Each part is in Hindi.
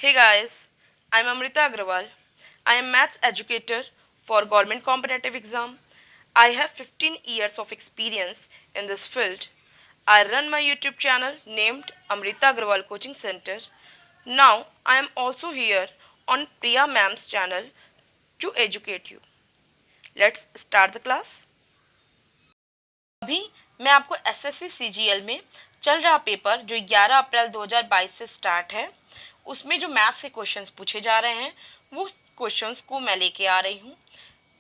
Hey guys, I'm Amrita Agrawal. I am maths educator for government competitive exam. I have 15 years of experience in this field. I run my YouTube channel named Amrita Agrawal Coaching Center. Now I am also here on Priya Ma'am's channel to educate you. Let's start the class. अभी मैं आपको एसएससी सीजीएल में चल रहा पेपर जो 11 अप्रैल 2022 से स्टार्ट है उसमें जो मैथ्स के क्वेश्चंस पूछे जा रहे हैं वो क्वेश्चंस को मैं लेके आ रही हूँ,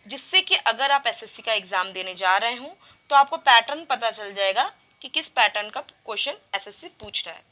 जिससे कि अगर आप एसएससी का एग्ज़ाम देने जा रहे हो तो आपको पैटर्न पता चल जाएगा कि किस पैटर्न का क्वेश्चन एसएससी पूछ रहा है।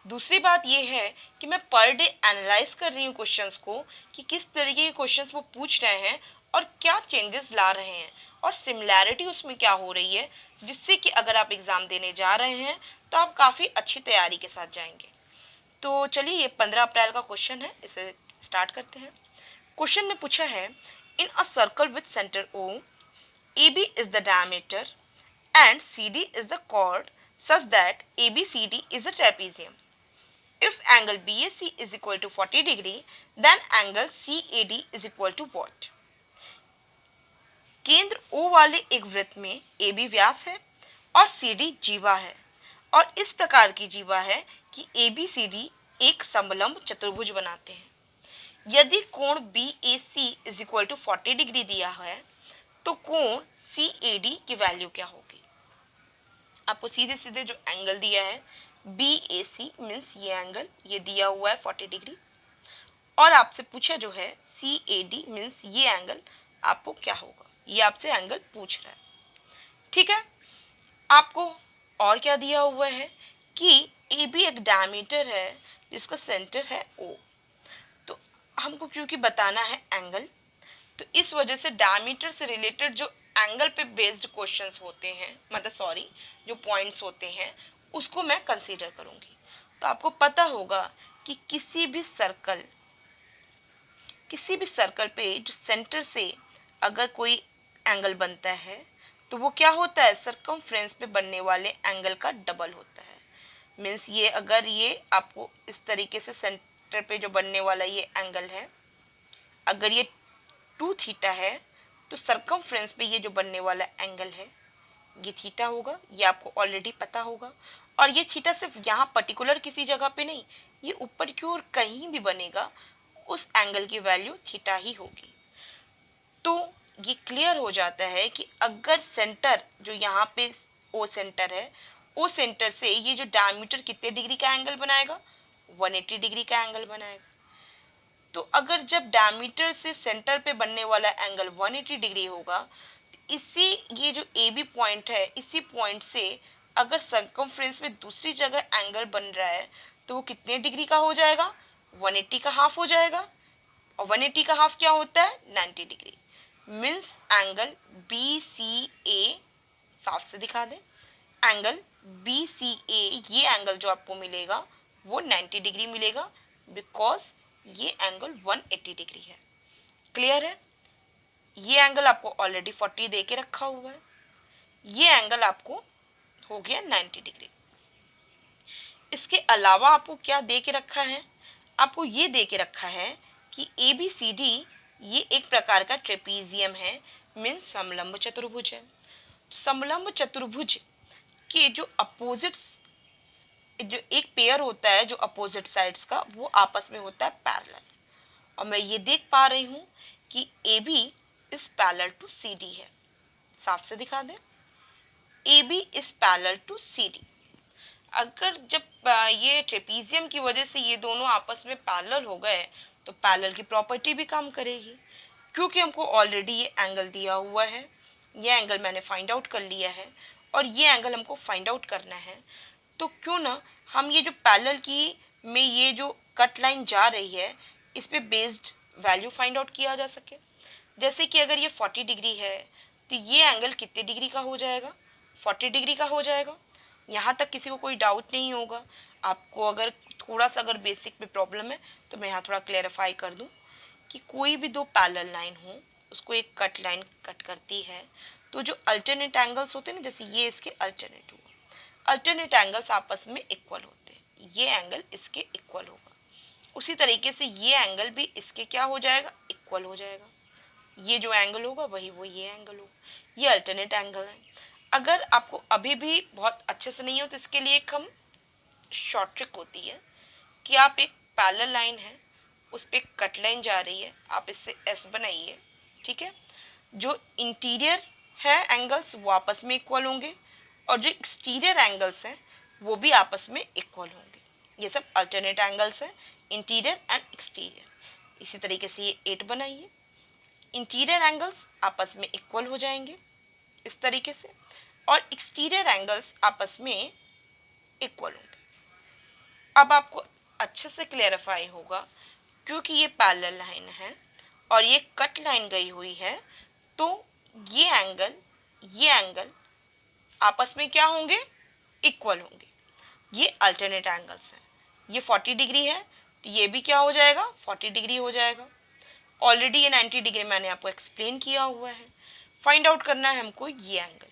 दूसरी बात ये है कि मैं पर डे एनालाइज कर रही हूँ क्वेश्चंस को कि किस तरीके के क्वेश्चंस वो पूछ रहे हैं और क्या चेंजेस ला रहे हैं और सिमिलैरिटी उसमें क्या हो रही है, जिससे कि अगर आप एग्ज़ाम देने जा रहे हैं तो आप काफ़ी अच्छी तैयारी के साथ जाएंगे। तो चलिए, ये 15 अप्रैल का क्वेश्चन है, इसे स्टार्ट करते हैं। क्वेश्चन में पूछा है, in a circle with centre O, A B is the diameter and C D is the chord such that ABCD is a trapezium. If angle BAC is equal to 40 degree, then angle CAD is equal to what? केंद्र O वाले एक वृत्त में AB व्यास है और CD जीवा है और इस प्रकार की जीवा है कि ABCD एक समलंब चतुर्भुज बनाते हैं। यदि कोण BAC is equal to 40 degree दिया है तो कोण CAD की वैल्यू क्या होगी? आपको सीधे सीधे जो एंगल दिया है BAC मीन्स ये एंगल, ये दिया हुआ है 40 डिग्री, और आपसे पूछा जो है CAD मीन्स ये एंगल, आपको क्या होगा? ये आपसे एंगल पूछ रहा है, ठीक है। आपको और क्या दिया हुआ है कि AB एक डायमीटर है जिसका सेंटर है O। तो हमको क्योंकि बताना है एंगल, तो इस वजह से डायमीटर से रिलेटेड जो एंगल पे बेस्ड क्वेश्चंस होते हैं, मतलब सॉरी, जो पॉइंट्स होते हैं उसको मैं कंसीडर करूंगी। तो आपको पता होगा कि किसी भी सर्कल पे जो सेंटर से अगर कोई एंगल बनता है तो वो क्या होता है, सर्कमफ्रेंस पे बनने वाले एंगल का डबल होता है। मीन्स ये अगर ये आपको इस तरीके से सेंटर पे जो बनने वाला ये एंगल है, अगर ये 2 थीटा है तो सर्कमफ्रेंस पे ये जो बनने वाला एंगल है ये थीटा होगा, ये आपको ऑलरेडी पता होगा। और ये थीटा सिर्फ यहाँ पर्टिकुलर किसी जगह पे नहीं, ये ऊपर की ओर कहीं भी बनेगा उस एंगल की वैल्यू थीटा ही होगी। तो ये क्लियर हो जाता है कि अगर सेंटर जो यहाँ पे ओ सेंटर है, ओ सेंटर से ये जो डायमीटर कितने डिग्री का एंगल बनाएगा, 180 डिग्री का एंगल बनाएगा। तो अगर जब डायमीटर से सेंटर पे बनने वाला एंगल 180 डिग्री होगा तो इसी ये जो ए बी पॉइंट है, इसी पॉइंट से अगर सर्कमफ्रेंस में दूसरी जगह एंगल बन रहा है तो वो कितने डिग्री का हो जाएगा, 180 का हाफ हो जाएगा। और 180 का हाफ क्या होता है, 90 degree. Means angle B C A, साफ से दिखा दें, एंगल बी सी ए, ये एंगल जो आपको मिलेगा वो 90 डिग्री मिलेगा, बिकॉज ये एंगल 180 डिग्री है। क्लियर है? ये एंगल आपको ऑलरेडी 40 दे के रखा हुआ है, ये एंगल आपको हो गया 90 डिग्री। इसके अलावा आपको क्या दे के रखा है, आपको ये दे के रखा है कि ABCD ये एक प्रकार का ट्रेपीजियम है, मीन्स समलंब चतुर्भुज है। समलंब चतुर्भुज के जो अपोजिट, जो एक पेयर होता है जो अपोजिट साइड्स का, वो आपस में होता है पैरेलल। और मैं ये देख पा रही हूँ कि AB is parallel to CD है, साफ से दिखा दें, AB is parallel to CD। अगर जब ये ट्रेपीजियम की वजह से ये दोनों आपस में पैरेलल हो गए तो पैरेलल की प्रॉपर्टी भी काम करेगी, क्योंकि हमको ऑलरेडी ये एंगल दिया हुआ है, ये एंगल मैंने फाइंड आउट कर लिया है और ये एंगल हमको फाइंड आउट करना है। तो क्यों ना हम ये जो पैरेलल की में ये जो कट लाइन जा रही है इस पे बेस्ड वैल्यू फाइंड आउट किया जा सके। जैसे कि अगर ये 40 डिग्री है तो ये एंगल कितने डिग्री का हो जाएगा, 40 डिग्री का हो जाएगा। यहाँ तक किसी को कोई डाउट नहीं होगा। आपको अगर थोड़ा सा अगर बेसिक में प्रॉब्लम है तो मैं यहाँ थोड़ा क्लेरिफाई कर दूँ कि कोई भी दो पैरेलल लाइन हो उसको एक कट लाइन कट करती है तो जो अल्टरनेट एंगल्स होते हैं ना, जैसे ये इसके अल्टरनेट हुआ, अल्टरनेट एंगल्स आपस में इक्वल होते हैं, ये एंगल इसके इक्वल होगा। उसी तरीके से ये एंगल भी इसके क्या हो जाएगा, इक्वल हो जाएगा। ये जो एंगल होगा वही वो ये एंगल होगा। ये अल्टरनेट एंगल है। अगर आपको अभी भी बहुत अच्छे से नहीं हो तो इसके लिए एक हम शॉर्ट ट्रिक होती है कि आप एक पैरेलल लाइन है, उस पर कट लाइन जा रही है, आप इससे एस बनाइए, ठीक है। जो इंटीरियर है एंगल्स वो आपस में इक्वल होंगे और जो एक्सटीरियर एंगल्स हैं वो भी आपस में इक्वल होंगे। ये सब अल्टरनेट एंगल्स हैं, इंटीरियर एंड एक्सटीरियर। इसी तरीके से ये 8 बनाइए, इंटीरियर एंगल्स आपस में इक्वल हो जाएंगे इस तरीके से, और एक्सटीरियर एंगल्स आपस में इक्वल होंगे। अब आपको अच्छे से क्लेरिफाई होगा, क्योंकि ये पैरेलल लाइन है और ये कट लाइन गई हुई है, तो ये एंगल आपस में क्या होंगे, इक्वल होंगे। ये अल्टरनेट एंगल्स हैं। ये 40 डिग्री है तो ये भी क्या हो जाएगा, 40 डिग्री हो जाएगा। ऑलरेडी ये 90 डिग्री मैंने आपको एक्सप्लेन किया हुआ है। फाइंड आउट करना है हमको ये एंगल।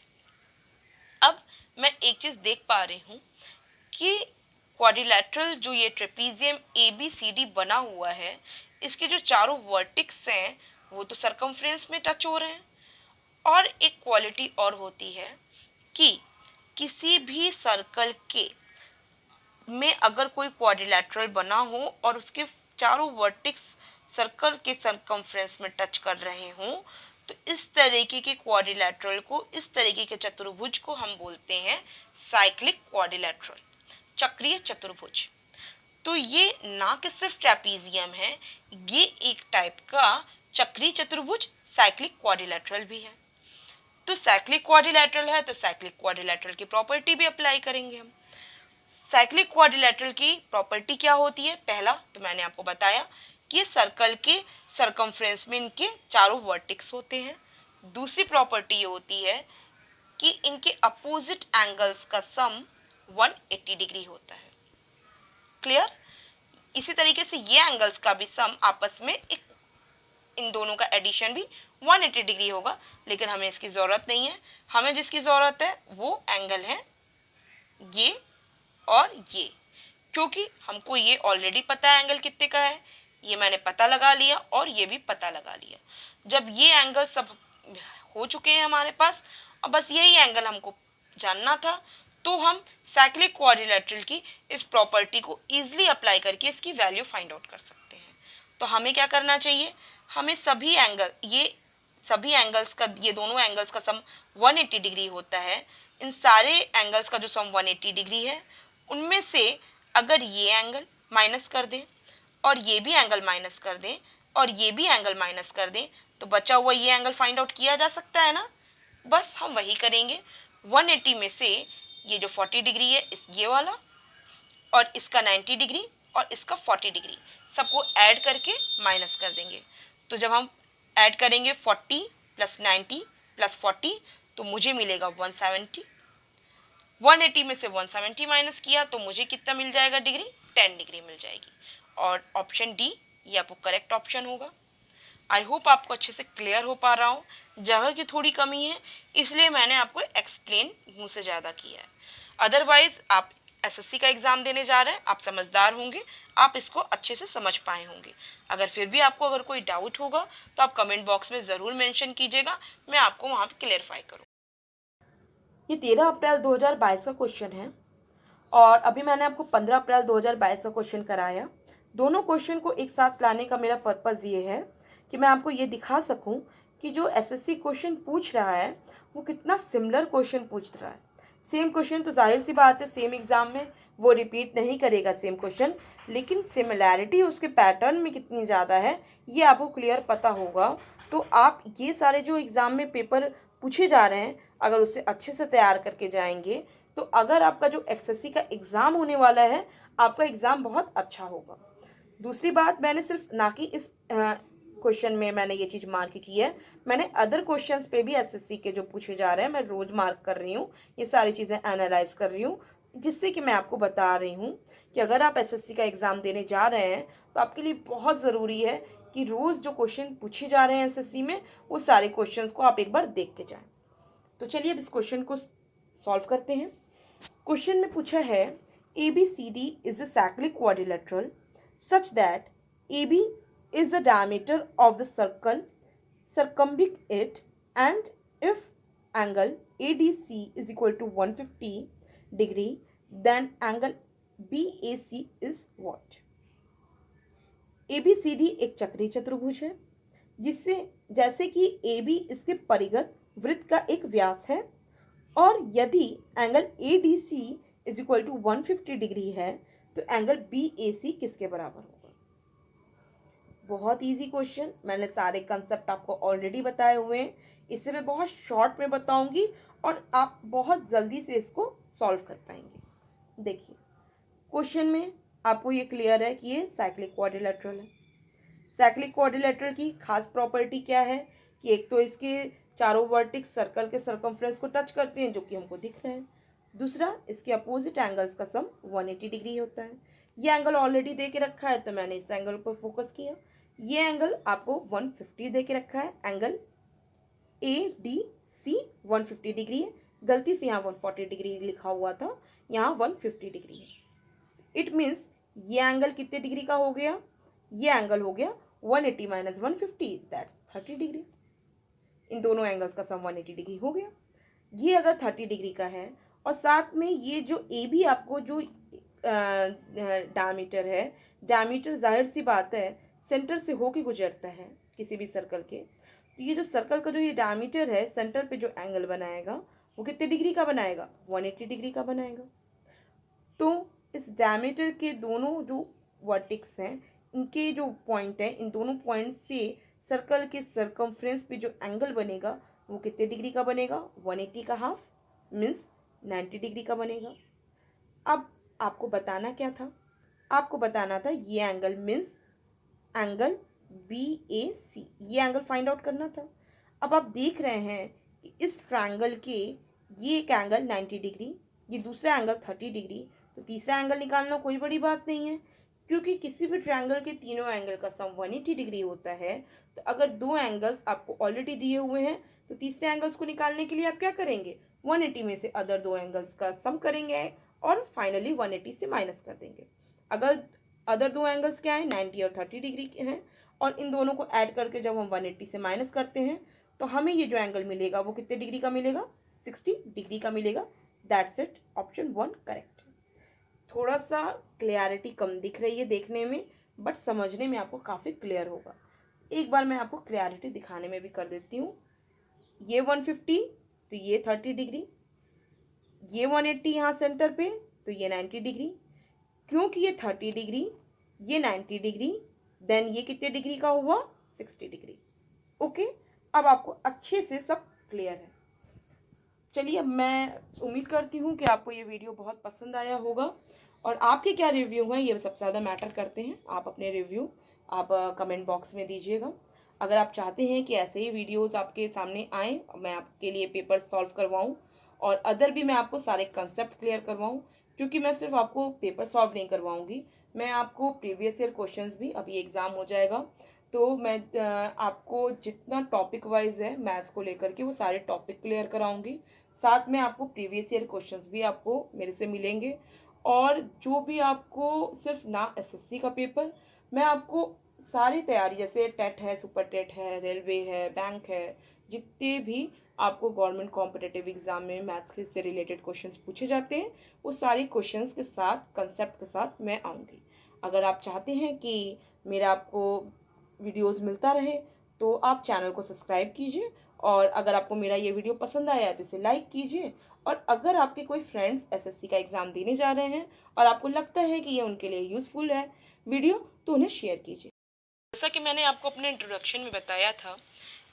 अब मैं एक चीज देख पा रही हूँ कि क्वाड्रिलैटरल जो ये ट्रेपीजियम ABCD बना हुआ है, इसके जो चारों वर्टिक्स हैं वो तो सरकमफ्रेंस में टच हो रहे हैं। और एक क्वालिटी और होती है कि किसी भी सर्कल के में अगर कोई क्वाड्रिलैटरल बना हो और उसके चारों वर्टिक्स सर्कल के सरकमफ्रेंस में टच कर रहे हों, तो इस तरीके के क्वाड्रिलैटरल को, इस तरीके के चतुर्भुज को हम बोलते हैं साइक्लिक क्वाड्रिलैटरल, चक्रीय चतुर्भुज। तो ये ना कि सिर्फ ट्रेपीजियम है, ये एक टाइप का चक्रीय चतुर्भुज साइक्लिक क्वाड्रिलैटरल भी है। तो साइक्लिक क्वाड्रिलैटरल है तो साइक्लिक क्वाड्रिलैटरल की प्रॉपर्टी भी अप्लाई करेंगे हम। साइक्लिक क्वाड्रिलैटरल की प्रॉपर्टी क्या होती है, पहला तो मैंने आपको बताया कि सर्कल के सरकमफ्रेंस में इनके चारों वर्टिक्स होते हैं। दूसरी प्रॉपर्टी ये होती है कि इनके अपोजिट एंगल्स का सम 180 डिग्री होता है। क्लियर। इसी तरीके से ये एंगल्स का भी सम आपस में एक, इन दोनों का एडिशन भी 180 डिग्री होगा, लेकिन हमें इसकी जरूरत नहीं है। हमें जिसकी जरूरत है वो एंगल है ये और ये, क्योंकि हमको ये ऑलरेडी पता है एंगल कितने का है, ये मैंने पता लगा लिया और ये भी पता लगा लिया। जब ये एंगल सब हो चुके हैं हमारे पास और बस यही एंगल हमको जानना था, तो हम साइक्लिक क्वाड्रिलैटरल की इस प्रॉपर्टी को इजीली अप्लाई करके इसकी वैल्यू फाइंड आउट कर सकते हैं। तो हमें क्या करना चाहिए, हमें सभी एंगल्स का, ये दोनों एंगल्स का सम 180 डिग्री होता है। इन सारे एंगल्स का जो सम 180 डिग्री है, उनमें से अगर ये एंगल माइनस कर दें और ये भी एंगल माइनस कर दें और ये भी एंगल माइनस कर दें, तो बचा हुआ ये एंगल फाइंड आउट किया जा सकता है ना। बस हम वही करेंगे। 180 में से ये जो 40 डिग्री है ये वाला, और इसका 90 डिग्री और इसका 40 डिग्री, सबको ऐड करके माइनस कर देंगे। तो जब हम ऐड करेंगे 40 प्लस 90 प्लस 40, तो मुझे मिलेगा 170। 180 में से 170 माइनस किया तो मुझे कितना मिल जाएगा डिग्री, 10 डिग्री मिल जाएगी। और ऑप्शन डी ये आपको करेक्ट ऑप्शन होगा। आई होप आपको अच्छे से क्लियर हो पा रहा हूँ। जगह की थोड़ी कमी है इसलिए मैंने आपको एक्सप्लेन मुँह से ज़्यादा किया है। अदरवाइज आप एसएससी का एग्जाम देने जा रहे हैं, आप समझदार होंगे, आप इसको अच्छे से समझ पाए होंगे। अगर फिर भी आपको अगर कोई डाउट होगा तो आप कमेंट बॉक्स में ज़रूर मेंशन कीजिएगा, मैं आपको वहाँ पे क्लियरफाई करूँ। ये 13 अप्रैल 2022 का क्वेश्चन है और अभी मैंने आपको 15 अप्रैल 2022 का क्वेश्चन कराया। दोनों क्वेश्चन को एक साथ लाने का मेरा पर्पज़ ये है कि मैं आपको ये दिखा सकूं कि जो एसएससी क्वेश्चन पूछ रहा है वो कितना सिमिलर क्वेश्चन पूछ रहा है। सेम क्वेश्चन तो जाहिर सी बात है सेम एग्ज़ाम में वो रिपीट नहीं करेगा सेम क्वेश्चन, लेकिन सिमिलैरिटी उसके पैटर्न में कितनी ज़्यादा है ये आपको क्लियर पता होगा। तो आप ये सारे जो एग्ज़ाम में पेपर पूछे जा रहे हैं अगर उसे अच्छे से तैयार करके जाएंगे तो अगर आपका जो एसएससी का एग्ज़ाम होने वाला है आपका एग्ज़ाम बहुत अच्छा होगा। दूसरी बात, मैंने सिर्फ ना कि इस क्वेश्चन में मैंने ये चीज़ मार्क की है, मैंने अदर क्वेश्चंस पे भी एसएससी के जो पूछे जा रहे हैं मैं रोज़ मार्क कर रही हूँ, ये सारी चीज़ें एनालाइज कर रही हूँ, जिससे कि मैं आपको बता रही हूँ कि अगर आप एसएससी का एग्ज़ाम देने जा रहे हैं तो आपके लिए बहुत ज़रूरी है कि रोज़ जो क्वेश्चन पूछे जा रहे हैं एसएससी में वो सारे क्वेश्चंस को आप एक बार देख के जाएं। तो चलिए अब इस क्वेश्चन को सॉल्व करते हैं। क्वेश्चन में पूछा है ABCD is a cyclic quadrilateral such that AB is the diameter of the circle circumvent it, and if angle ADC is equal to 150 degree, then angle BAC is what? ABCD एक चक्रीय चतुर्भुज है जिससे जैसे कि AB इसके परिगत वृत्त का एक व्यास है, और यदि angle ADC is equal to 150 degree है तो एंगल BAC किसके बराबर होगा? बहुत इजी क्वेश्चन, मैंने सारे कंसेप्ट आपको ऑलरेडी बताए हुए हैं, इसे मैं बहुत शॉर्ट में बताऊंगी और आप बहुत जल्दी से इसको सॉल्व कर पाएंगे। देखिए क्वेश्चन में आपको ये क्लियर है कि ये साइक्लिक क्वाड्रिलेटरल है। साइक्लिक क्वाड्रिलेटरल की खास प्रॉपर्टी क्या है कि एक तो इसके चारों वर्टिक्स सर्कल के सर्कमफ्रेंस को टच करते हैं जो कि हमको दिख रहे हैं, दूसरा इसके अपोजिट एंगल्स का सम 180 डिग्री होता है। ये एंगल ऑलरेडी दे के रखा है तो मैंने इस एंगल पर फोकस किया। ये एंगल आपको 150 दे के रखा है, एंगल ADC 150 डिग्री है, गलती से यहाँ 140 डिग्री लिखा हुआ था, यहाँ 150 डिग्री है। इट मीन्स ये एंगल कितने डिग्री का हो गया? ये एंगल हो गया 180 माइनस 150 दैट्स 30 डिग्री। इन दोनों एंगल्स का सम 180 डिग्री हो गया। ये अगर 30 डिग्री का है और साथ में ये जो AB आपको जो डायमीटर है, डायमीटर जाहिर सी बात है सेंटर से होके गुजरता है किसी भी सर्कल के, तो ये जो सर्कल का जो ये डायमीटर है सेंटर पे जो एंगल बनाएगा वो कितने डिग्री का बनाएगा? 180 डिग्री का बनाएगा। तो इस डायमीटर के दोनों जो वर्टिक्स हैं इनके जो पॉइंट है, इन दोनों पॉइंट से सर्कल के सर्कमफ्रेंस पे जो एंगल बनेगा वो कितने डिग्री का बनेगा? 180 का हाफ मीन्स 90 डिग्री का बनेगा। अब आपको बताना क्या था? आपको बताना था ये एंगल मीन्स एंगल BAC, ये एंगल फाइंड आउट करना था। अब आप देख रहे हैं कि इस ट्रायंगल के ये एक एंगल 90 डिग्री, ये दूसरा एंगल 30 डिग्री, तो तीसरा एंगल निकालना कोई बड़ी बात नहीं है, क्योंकि किसी भी ट्रायंगल के तीनों एंगल का सम 180 डिग्री होता है। तो अगर दो एंगल्स आपको ऑलरेडी दिए हुए हैं तो तीसरे एंगल्स को निकालने के लिए आप क्या करेंगे? 180 में से अदर दो एंगल्स का सम करेंगे और फाइनली 180 से माइनस कर देंगे। अगर अदर दो एंगल्स क्या है? 90 और 30 डिग्री के हैं, और इन दोनों को ऐड करके जब हम 180 से माइनस करते हैं तो हमें ये जो एंगल मिलेगा वो कितने डिग्री का मिलेगा? 60 डिग्री का मिलेगा। That's it, option 1 correct. थोड़ा सा क्लियरिटी कम दिख रही है देखने में, बट समझने में आपको काफ़ी क्लियर होगा। एक बार मैं आपको क्लियरिटी दिखाने में भी कर देती हूँ। ये 150 तो ये 30 डिग्री, ये 180 यहाँ सेंटर पे तो ये 90 डिग्री। क्योंकि ये 30 डिग्री, ये 90 डिग्री, देन ये कितने डिग्री का हुआ? 60 डिग्री। ओके, अब आपको अच्छे से सब क्लियर है। चलिए, अब मैं उम्मीद करती हूँ कि आपको ये वीडियो बहुत पसंद आया होगा, और आपके क्या रिव्यू हैं ये सबसे ज़्यादा मैटर करते हैं। आप अपने रिव्यू आप कमेंट बॉक्स में दीजिएगा। अगर आप चाहते हैं कि ऐसे ही वीडियोस आपके सामने आएँ, मैं आपके लिए पेपर सॉल्व करवाऊँ और अदर भी मैं आपको सारे कंसेप्ट क्लियर करवाऊँ, क्योंकि मैं सिर्फ आपको पेपर सॉल्व नहीं करवाऊँगी, मैं आपको प्रीवियस ईयर क्वेश्चंस भी, अभी एग्ज़ाम हो जाएगा तो मैं आपको जितना टॉपिक वाइज है मैथ्स को लेकर के वो सारे टॉपिक क्लियर कराऊंगी। साथ में आपको प्रीवियस ईयर क्वेश्चंस भी आपको मेरे से मिलेंगे, और जो भी आपको सिर्फ ना एसएससी का पेपर, मैं आपको सारी तैयारी जैसे टेट है, सुपर टेट है, रेलवे है, बैंक है, जितने भी आपको गवर्नमेंट कॉम्पिटिटिव एग्जाम में मैथ्स से रिलेटेड क्वेश्चंस पूछे जाते हैं वो सारे क्वेश्चंस के साथ, कंसेप्ट के साथ मैं आऊँगी। अगर आप चाहते हैं कि मेरा आपको वीडियोस मिलता रहे तो आप चैनल को सब्सक्राइब कीजिए, और अगर आपको मेरा ये वीडियो पसंद आया है तो इसे लाइक कीजिए, और अगर आपके कोई फ्रेंड्स एसएससी का एग्ज़ाम देने जा रहे हैं और आपको लगता है कि ये उनके लिए यूज़फुल है वीडियो तो उन्हें शेयर कीजिए। जैसा कि मैंने आपको अपने इंट्रोडक्शन में बताया था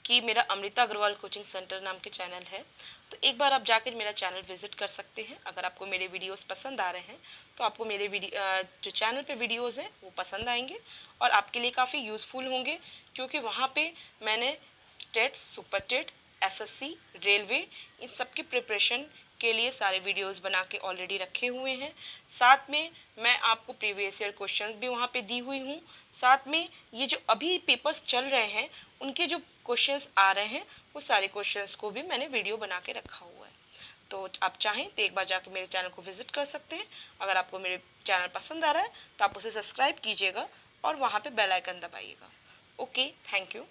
कि मेरा अमृता अग्रवाल कोचिंग सेंटर नाम के चैनल है, तो एक बार आप जाकर मेरा चैनल विजिट कर सकते हैं। अगर आपको मेरे वीडियोस पसंद आ रहे हैं तो आपको मेरे जो चैनल पे वीडियोस हैं वो पसंद आएंगे और आपके लिए काफ़ी यूज़फुल होंगे, क्योंकि वहाँ पे मैंने TET, super TET, SSC, railway, इन सब की प्रिपरेशन के लिए सारे वीडियोस बना के ऑलरेडी रखे हुए हैं। साथ में मैं आपको प्रीवियस ईयर क्वेश्चंस भी वहाँ पे दी हुई हूँ। साथ में ये जो अभी पेपर्स चल रहे हैं उनके जो क्वेश्चंस आ रहे हैं वो सारे क्वेश्चंस को भी मैंने वीडियो बना के रखा हुआ है। तो आप चाहें तो एक बार जाकर मेरे चैनल को विजिट कर सकते हैं। अगर आपको मेरे चैनल पसंद आ रहा है तो आप उसे सब्सक्राइब कीजिएगा और वहाँ पे बेल आइकन दबाइएगा। Okay, thank you.